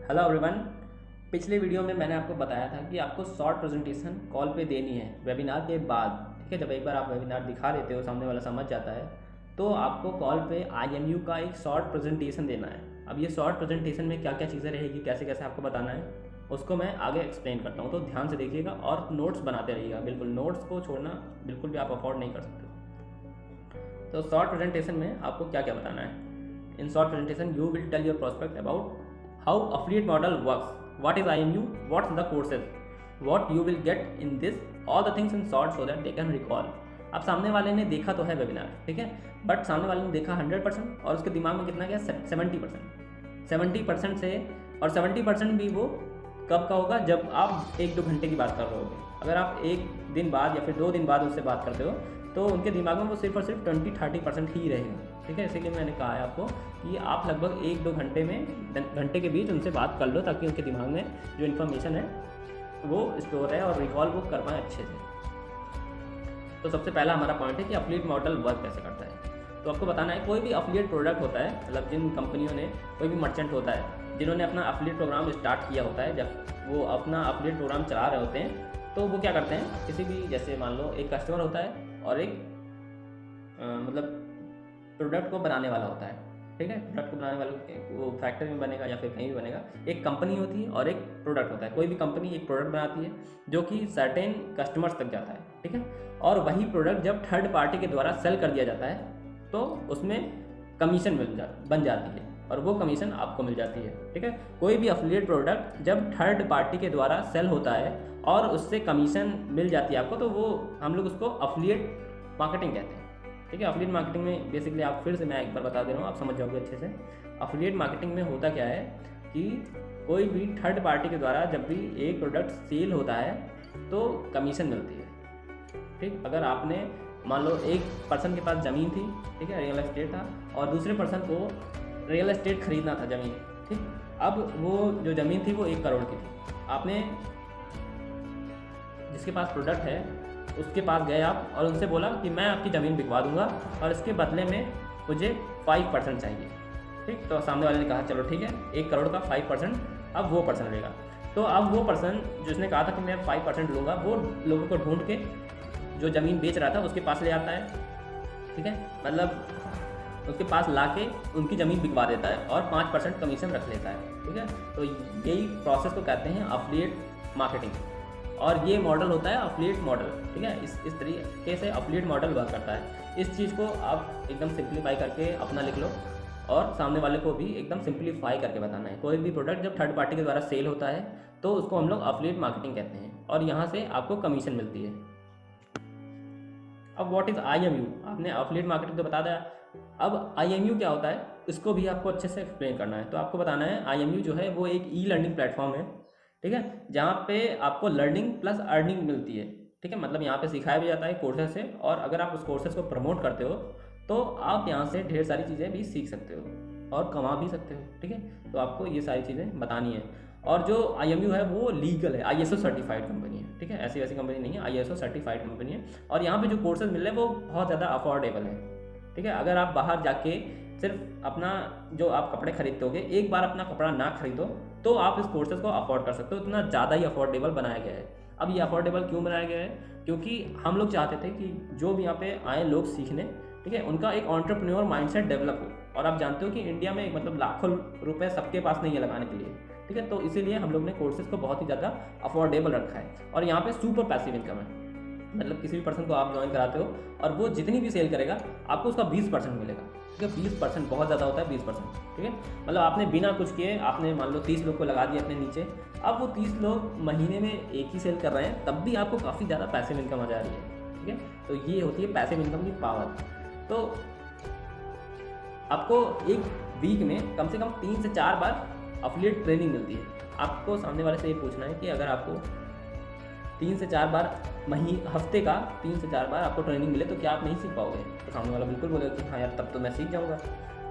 Hello everyone. पिछले video में मैंने आपको बताया था कि आपको शॉर्ट प्रेजेंटेशन कॉल पे देनी है वेबिनार के बाद। ठीक है, जब एक बार आप वेबिनार दिखा देते हो, सामने वाला समझ जाता है, तो आपको कॉल पे आईएमयू का एक शॉर्ट प्रेजेंटेशन देना है। अब ये शॉर्ट प्रेजेंटेशन में क्या क्या चीज़ें रहेगी, कैसे कैसे आपको बताना है, उसको मैं आगे एक्सप्लेन करता हूँ। तो ध्यान से देखिएगा और नोट्स बनाते रहिएगा। बिल्कुल नोट्स को छोड़ना बिल्कुल भी आप अफोर्ड नहीं कर सकते। तो शॉर्ट प्रेजेंटेशन में आपको क्या क्या बताना है। In short presentation you will tell your prospect about how affiliate model works, what is IMU, what's the courses, what you will get in this, all the things in short so that they can recall। अब सामने वाले ने देखा तो है webinar, ठीक है, but सामने वाले ने देखा 100% और उसके दिमाग में कितना गया 70%। 70% से, और 70% भी वो कब का होगा, जब आप 1-2 घंटे की बात कर रहे होगे। अगर आप 1 दिन बाद या फिर 2 दिन बाद उससे बात करते हो तो उनके दिमाग में वो सिर्फ और सिर्फ 20-30% ही रहेगा। ठीक है, इसीलिए मैंने कहा है आपको कि आप लगभग 1-2 घंटे के बीच उनसे बात कर लो, ताकि उनके दिमाग में जो इन्फॉर्मेशन है वो स्टोर है और रिकॉल वो कर पाएँ अच्छे से। तो सबसे पहला हमारा पॉइंट है कि अफिलिएट मॉडल वर्क कैसे करता है। तो आपको बताना है, कोई भी अफिलिएट प्रोडक्ट होता है, मतलब जिन कंपनियों ने, कोई भी मर्चेंट होता है जिन्होंने अपना अफिलिएट प्रोग्राम स्टार्ट किया होता है, जब वो अपना अफिलिएट प्रोग्राम चला रहे होते हैं तो वो क्या करते हैं, किसी भी, जैसे मान लो एक कस्टमर होता है और एक मतलब प्रोडक्ट को बनाने वाला होता है। ठीक है, प्रोडक्ट को बनाने वाले वो फैक्ट्री में बनेगा या फिर कहीं भी बनेगा। एक कंपनी होती है और एक प्रोडक्ट होता है। कोई भी कंपनी एक प्रोडक्ट बनाती है जो कि सर्टेन कस्टमर्स तक जाता है, ठीक है, और वही प्रोडक्ट जब थर्ड पार्टी के द्वारा सेल कर दिया जाता है तो उसमें कमीशन बन जाती है और वो कमीशन आपको मिल जाती है। ठीक है, कोई भी अफिलिएट प्रोडक्ट जब थर्ड पार्टी के द्वारा सेल होता है और उससे कमीशन मिल जाती है आपको, तो वो हम लोग उसको अफिलिएट मार्केटिंग कहते हैं। ठीक है, अफिलिएट मार्केटिंग में बेसिकली, आप फिर से मैं एक बार बता दे रहा हूँ, आप समझ जाओगे अच्छे से। अफिलिएट मार्केटिंग में होता क्या है कि कोई भी थर्ड पार्टी के द्वारा जब भी एक प्रोडक्ट सेल होता है तो कमीशन मिलती है। ठीक, अगर आपने मान लो एक पर्सन के पास ज़मीन थी, ठीक है, रियल एस्टेट था, और दूसरे पर्सन को रियल एस्टेट खरीदना था ज़मीन। ठीक, अब वो जो ज़मीन थी वो 1 करोड़ की थी। आपने जिसके पास प्रोडक्ट है उसके पास गए आप और उनसे बोला कि मैं आपकी ज़मीन बिकवा दूंगा और इसके बदले में मुझे 5% चाहिए। ठीक, तो सामने वाले ने कहा चलो ठीक है, 1 करोड़ का 5%, अब वो पर्सन लेगा। तो अब वो पर्सन जिसने कहा था कि मैं 5% लूँगा, वो लोगों को ढूंढ के जो ज़मीन बेच रहा था उसके पास ले आता है। ठीक है, मतलब उसके पास ला के उनकी ज़मीन बिकवा देता है और 5% कमीशन रख लेता है। ठीक है, तो यही प्रोसेस को कहते हैं अफिलिएट मार्केटिंग, और ये मॉडल होता है अफिलिएट मॉडल। ठीक है, इस तरीके से अफिलिएट मॉडल वर्क करता है। इस चीज़ को आप एकदम सिंप्लीफाई करके अपना लिख लो और सामने वाले को भी एकदम सिंप्लीफाई करके बताना है। कोई भी प्रोडक्ट जब थर्ड पार्टी के द्वारा सेल होता है तो उसको हम लोग अफिलिएट मार्केटिंग कहते हैं और यहाँ से आपको कमीशन मिलती है। अब व्हाट इज़ IMU, आपने अफिलिएट मार्केटिंग तो बता दिया, अब IMU क्या होता है इसको भी आपको अच्छे से एक्सप्लेन करना है। तो आपको बताना है IMU जो है वो एक ई-लर्निंग प्लेटफॉर्म है, ठीक है, जहाँ पे आपको लर्निंग प्लस अर्निंग मिलती है। ठीक है, मतलब यहाँ पे सिखाया भी जाता है कोर्सेज से, और अगर आप उस कोर्सेज को प्रमोट करते हो तो आप यहाँ से ढेर सारी चीज़ें भी सीख सकते हो और कमा भी सकते हो। ठीक है, तो आपको ये सारी चीज़ें बतानी है। और जो IMU है वो लीगल है, ISO सर्टिफाइड कंपनी है। ठीक है, ऐसी वैसी कंपनी नहीं है, ISO सर्टिफाइड कंपनी है। और यहाँ पे जो कोर्सेज मिल रहे हैं वो बहुत ज़्यादा अफोर्डेबल है। ठीक है, अगर आप बाहर जाके सिर्फ अपना जो आप कपड़े खरीदते होगे, एक बार अपना कपड़ा ना खरीदो तो आप इस कोर्सेज को अफोर्ड कर सकते हो। इतना ज़्यादा ही अफोर्डेबल बनाया गया है। अब ये अफोर्डेबल क्यों बनाया गया है, क्योंकि हम लोग चाहते थे कि जो भी यहाँ पे आए लोग सीखने, ठीक है, उनका एक एंटरप्रेन्योर माइंडसेट डेवलप हो। और आप जानते हो कि इंडिया में मतलब लाखों रुपए सबके पास नहीं है लगाने के लिए। ठीक है, तो इसीलिए हम लोग ने कोर्सेज को बहुत ही ज़्यादा अफोर्डेबल रखा है। और यहाँ पे सुपर पैसिव इनकम है, मतलब किसी भी पर्सन को आप ज्वाइन कराते हो और वो जितनी भी सेल करेगा आपको उसका 20% मिलेगा। ठीक है, 20% बहुत ज़्यादा होता है, 20%। ठीक है, मतलब आपने बिना कुछ किए, आपने मान लो 30 लोग को लगा दिया अपने नीचे, अब वो 30 लोग महीने में एक ही सेल कर रहे हैं, तब भी आपको काफ़ी ज़्यादा पैसिव इनकम आ जा रही है। ठीक है, तो ये होती है पैसिव इनकम की पावर। तो आपको एक वीक में कम से कम 3 से 4 बार अफिलिएट ट्रेनिंग मिलती है। आपको सामने वाले से ये पूछना है कि अगर आपको 3 से 4 बार हफ्ते का 3 से 4 बार आपको ट्रेनिंग मिले तो क्या आप नहीं सीख पाओगे? तो सामने वाला बिल्कुल बोलेगा कि हाँ यार, तब तो मैं सीख जाऊँगा।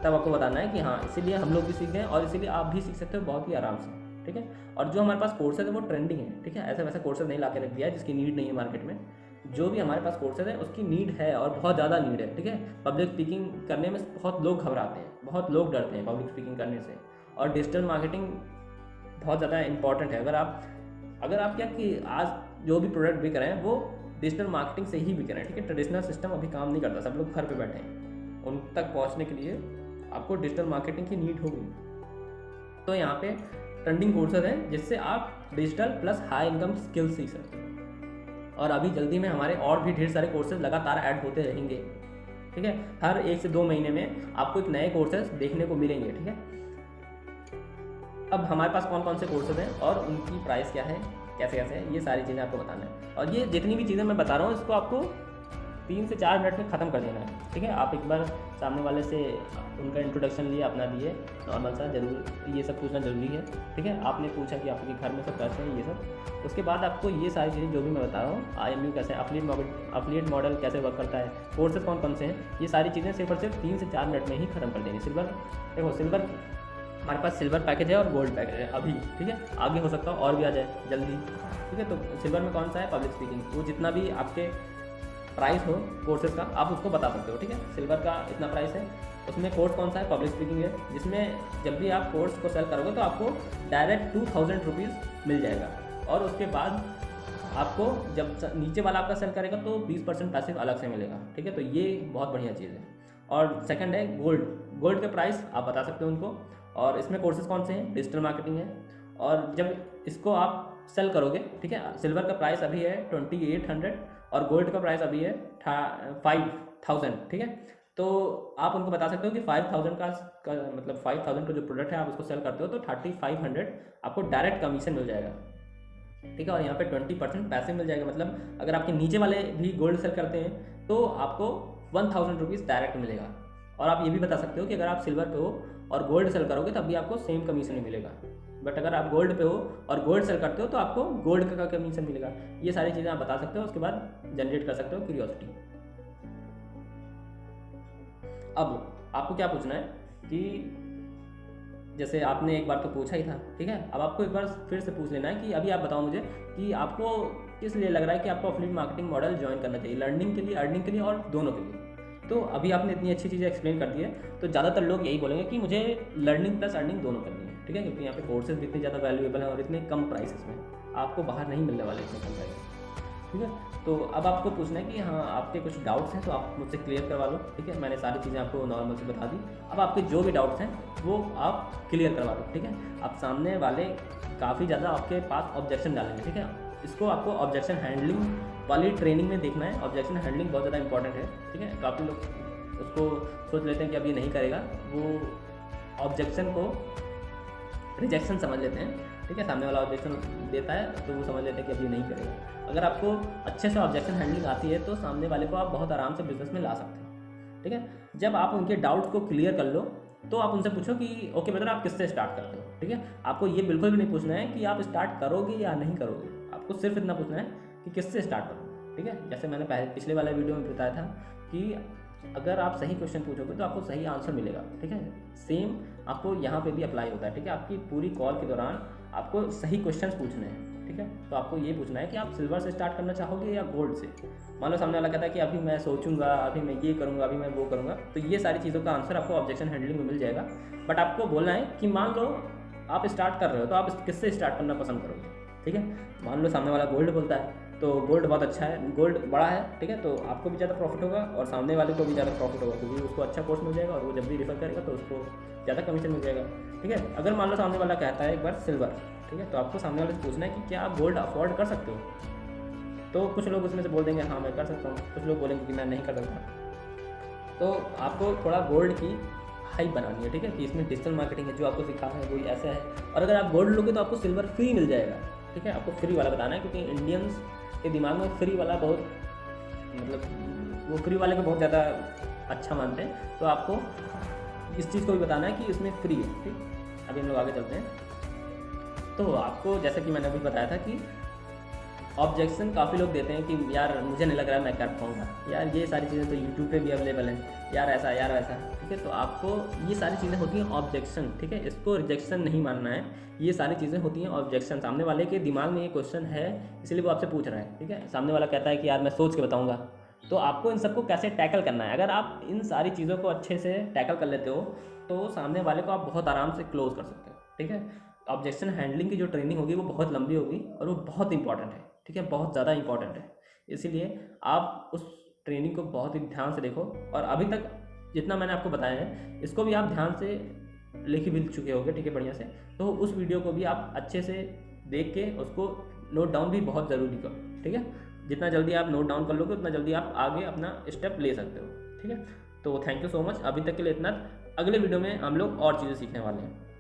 तब आपको बताना है कि हाँ, इसीलिए हम लोग भी सीख गए और इसीलिए आप भी सीख सकते हो बहुत ही आराम से। ठीक है, और जो हमारे पास कोर्सेज है वो ट्रेंडिंग है। ठीक है, ऐसा वैसा कोर्सेज नहीं ला के रख दिया है जिसकी नीड नहीं है मार्केट में। जो भी हमारे पास कोर्सेज है उसकी नीड है और बहुत ज़्यादा नीड है। ठीक है, पब्लिक स्पीकिंग करने में बहुत लोग घबराते हैं, बहुत लोग डरते हैं पब्लिक स्पीकिंग करने से। और डिजिटल मार्केटिंग बहुत ज़्यादा इंपॉर्टेंट है। अगर आप क्या कि आज जो भी प्रोडक्ट बिक रहे हैं वो डिजिटल मार्केटिंग से ही बिक रहे हैं, ठीक है। ट्रेडिशनल सिस्टम अभी काम नहीं करता, सब लोग घर पे बैठे हैं। उन तक पहुंचने के लिए आपको डिजिटल मार्केटिंग की नीड होगी। तो यहाँ पे ट्रेंडिंग कोर्सेज हैं जिससे आप digital plus high income skills सीख सकते हो। और अभी जल्दी में हमारे और भी ढेर सारे कोर्सेज लगातार ऐड होते रहेंगे, ठीक है। हर 1 से 2 महीने में आपको एक नए कोर्सेज देखने को मिलेंगे, ठीक है। अब हमारे पास कौन कौन से कोर्सेज हैं और उनकी प्राइस क्या है, कैसे कैसे है, ये सारी चीज़ें आपको बताना है। और ये जितनी भी चीज़ें मैं बता रहा हूँ इसको आपको 3 से 4 मिनट में ख़त्म कर देना है, ठीक है। आप एक बार सामने वाले से उनका इंट्रोडक्शन लिए, अपना दिए, नॉर्मल सा, जरूर ये सब पूछना ज़रूरी है, ठीक है। आपने पूछा कि आपके घर में सब कैसे हैं, ये सब। उसके बाद आपको ये सारी चीज़ें जो भी मैं बता रहा हूँ, IMU कैसे, अफिलिएट मॉडल कैसे वर्क करता है, कोर्सेज कौन कौन से हैं, ये सारी चीज़ें सिर्फ और सिर्फ 3 से 4 मिनट में ही ख़त्म कर देंगे। सिल्वर हमारे पास सिल्वर पैकेज है और गोल्ड पैकेज है अभी, ठीक है। आगे हो सकता है और भी आ जाए जल्दी, ठीक है। तो सिल्वर में कौन सा है, पब्लिक स्पीकिंग, वो जितना भी आपके प्राइस हो कोर्सेज का आप उसको बता सकते हो, ठीक है। सिल्वर का इतना प्राइस है, उसमें कोर्स कौन सा है, पब्लिक स्पीकिंग है, जिसमें जब भी आप कोर्स को सेल करोगे तो आपको डायरेक्ट 2000 रुपीज़ मिल जाएगा। और उसके बाद आपको जब नीचे वाला आपका सेल करेगा तो 20% पैसे अलग से मिलेगा, ठीक है। तो ये बहुत बढ़िया चीज़ है। और सेकंड है गोल्ड के प्राइस आप बता सकते हो उनको। और इसमें कोर्सेज कौन से हैं, डिजिटल मार्केटिंग है। और जब इसको आप सेल करोगे, ठीक है, सिल्वर का प्राइस अभी है 2800 और गोल्ड का प्राइस अभी है 5000, ठीक है। तो आप उनको बता सकते हो कि 5000 का मतलब 5000 का जो प्रोडक्ट है आप उसको सेल करते हो तो 3500 आपको डायरेक्ट कमीशन मिल जाएगा, ठीक है। और यहाँ पे 20% पैसे मिल जाएगा। मतलब अगर आपके नीचे वाले भी गोल्ड सेल करते हैं तो आपको 1000 रुपीज़ डायरेक्ट मिलेगा। और आप ये भी बता सकते हो कि अगर आप सिल्वर पे हो और गोल्ड सेल करोगे तब भी आपको सेम कमीशन ही मिलेगा। बट अगर आप गोल्ड पे हो और गोल्ड सेल करते हो तो आपको गोल्ड का कमीशन मिलेगा। ये सारी चीज़ें आप बता सकते हो, उसके बाद जनरेट कर सकते हो क्यूरियोसिटी। अब आपको क्या पूछना है कि जैसे आपने एक बार तो पूछा ही था, ठीक है। अब आपको एक बार फिर से पूछ लेना है कि अभी आप बताओ मुझे कि आपको किस लिए लग रहा है कि आपको एफिलिएट मार्केटिंग मॉडल ज्वाइन करना चाहिए, लर्निंग के लिए, अर्निंग के लिए और दोनों के लिए। तो अभी आपने इतनी अच्छी चीज़ें एक्सप्लेन कर दी है तो ज़्यादातर लोग यही बोलेंगे कि मुझे लर्निंग प्लस अर्निंग दोनों करनी है, ठीक है। क्योंकि यहाँ पे कोर्सेज भी इतने ज़्यादा वैल्यूएबल हैं और इतने कम प्राइसेस में आपको बाहर नहीं मिलने वाले इतने कम प्राइस, ठीक है। तो अब आपको पूछना है कि हाँ आपके कुछ डाउट्स हैं तो आप मुझसे क्लियर करवा लो, ठीक है। मैंने सारी चीज़ें आपको नॉर्मल से बता दी। अब आपके जो भी डाउट्स हैं वो आप क्लियर करवा लो, ठीक है। आप सामने वाले काफ़ी ज़्यादा आपके पास ऑब्जेक्शन डालेंगे, ठीक है। इसको आपको ऑब्जेक्शन हैंडलिंग वाली ट्रेनिंग में देखना है। ऑब्जेक्शन हैंडलिंग बहुत ज़्यादा इंपॉर्टेंट है, ठीक है। काफ़ी लोग उसको सोच लेते हैं कि अब ये नहीं करेगा, वो ऑब्जेक्शन को रिजेक्शन समझ लेते हैं, ठीक है। सामने वाला ऑब्जेक्शन देता है तो वो समझ लेते हैं कि अब ये नहीं करेगा। अगर आपको अच्छे से ऑब्जेक्शन हैंडलिंग आती है तो सामने वाले को आप बहुत आराम से बिजनेस में ला सकते हैं, ठीक है। जब आप उनके डाउट को क्लियर कर लो तो आप उनसे पूछो कि ओके ब्रदर आप किससे स्टार्ट करते हो, ठीक है। आपको ये बिल्कुल भी नहीं पूछना है कि आप स्टार्ट करोगे या नहीं करोगे, आपको सिर्फ इतना पूछना है कि किससे स्टार्ट करोगे, ठीक है। जैसे मैंने पिछले वाले वीडियो में बताया था कि अगर आप सही क्वेश्चन पूछोगे तो आपको सही आंसर मिलेगा, ठीक है। सेम आपको यहाँ पे भी अप्लाई होता है, ठीक है। आपकी पूरी कॉल के दौरान आपको सही क्वेश्चंस पूछने हैं, ठीक है। तो आपको ये पूछना है कि आप सिल्वर से स्टार्ट करना चाहोगे या गोल्ड से। मान लो सामने वाला कहता है कि अभी मैं सोचूंगा, अभी मैं ये करूँगा, अभी मैं वो करूँगा, तो ये सारी चीज़ों का आंसर आपको ऑब्जेक्शन हैंडलिंग में मिल जाएगा। बट आपको बोलना है कि मान लो आप स्टार्ट कर रहे हो तो आप किससे स्टार्ट करना पसंद करोगे, ठीक है। मान लो सामने वाला गोल्ड बोलता है तो गोल्ड बहुत अच्छा है, गोल्ड बड़ा है, ठीक है। तो आपको भी ज़्यादा प्रॉफिट होगा और सामने वाले को भी ज़्यादा प्रॉफिट होगा क्योंकि उसको अच्छा कोर्स मिल जाएगा और वो जब भी रेफर करेगा तो उसको ज़्यादा कमीशन मिल जाएगा, ठीक है। अगर मान लो सामने वाला कहता है एक बार सिल्वर, ठीक है, तो आपको सामने वाले से पूछना है कि क्या आप गोल्ड अफोर्ड कर सकते हो। तो कुछ लोग उसमें से बोल देंगे हाँ मैं कर सकता हूँ, कुछ लोग बोलेंगे कि मैं नहीं कर सकता। तो आपको थोड़ा गोल्ड की हाइप बनानी है, ठीक है, कि इसमें डिजिटल मार्केटिंग है, जो आपको सिखा है वो ऐसा है। और अगर आप गोल्ड लोगे तो आपको सिल्वर फ्री मिल जाएगा, ठीक है। आपको फ्री वाला बताना है क्योंकि इंडियंस के दिमाग में फ्री वाला बहुत मतलब वो फ्री वाले को बहुत ज़्यादा अच्छा मानते हैं। तो आपको इस चीज़ को भी बताना है कि इसमें फ्री है, ठीक। अभी हम लोग आगे चलते हैं। तो आपको जैसे कि मैंने अभी बताया था कि ऑब्जेक्शन काफ़ी लोग देते हैं कि यार मुझे नहीं लग रहा है मैं कर पाऊँगा, यार ये सारी चीज़ें तो यूट्यूब पे भी अवेलेबल हैं, यार ऐसा यार वैसा, ठीक है। तो आपको ये सारी चीज़ें होती हैं ऑब्जेक्शन, ठीक है। इसको रिजेक्शन नहीं मानना है, ये सारी चीज़ें होती हैं ऑब्जेक्शन। सामने वाले के दिमाग में ये क्वेश्चन है इसलिए वो आपसे पूछ रहा है, ठीक है। सामने वाला कहता है कि यार मैं सोच के बताऊँगा, तो आपको इन सबको कैसे टैकल करना है। अगर आप इन सारी चीज़ों को अच्छे से टैकल कर लेते हो तो सामने वाले को आप बहुत आराम से क्लोज कर सकते हो, ठीक है। ऑब्जेक्शन हैंडलिंग की जो ट्रेनिंग होगी वो बहुत लंबी होगी और वो बहुत इंपॉर्टेंट है, ठीक है, बहुत ज़्यादा इंपॉर्टेंट है। इसीलिए आप उस ट्रेनिंग को बहुत ही ध्यान से देखो, और अभी तक जितना मैंने आपको बताया है इसको भी आप ध्यान से लिख भी चुके होंगे, ठीक है, बढ़िया से। तो उस वीडियो को भी आप अच्छे से देख के उसको नोट डाउन भी बहुत ज़रूरी करो, ठीक है। जितना जल्दी आप नोट डाउन कर लोगे उतना जल्दी आप आगे अपना स्टेप ले सकते हो, ठीक है। तो थैंक यू सो मच, अभी तक के लिए इतना। अगले वीडियो में हम लोग और चीज़ें सीखने वाले हैं।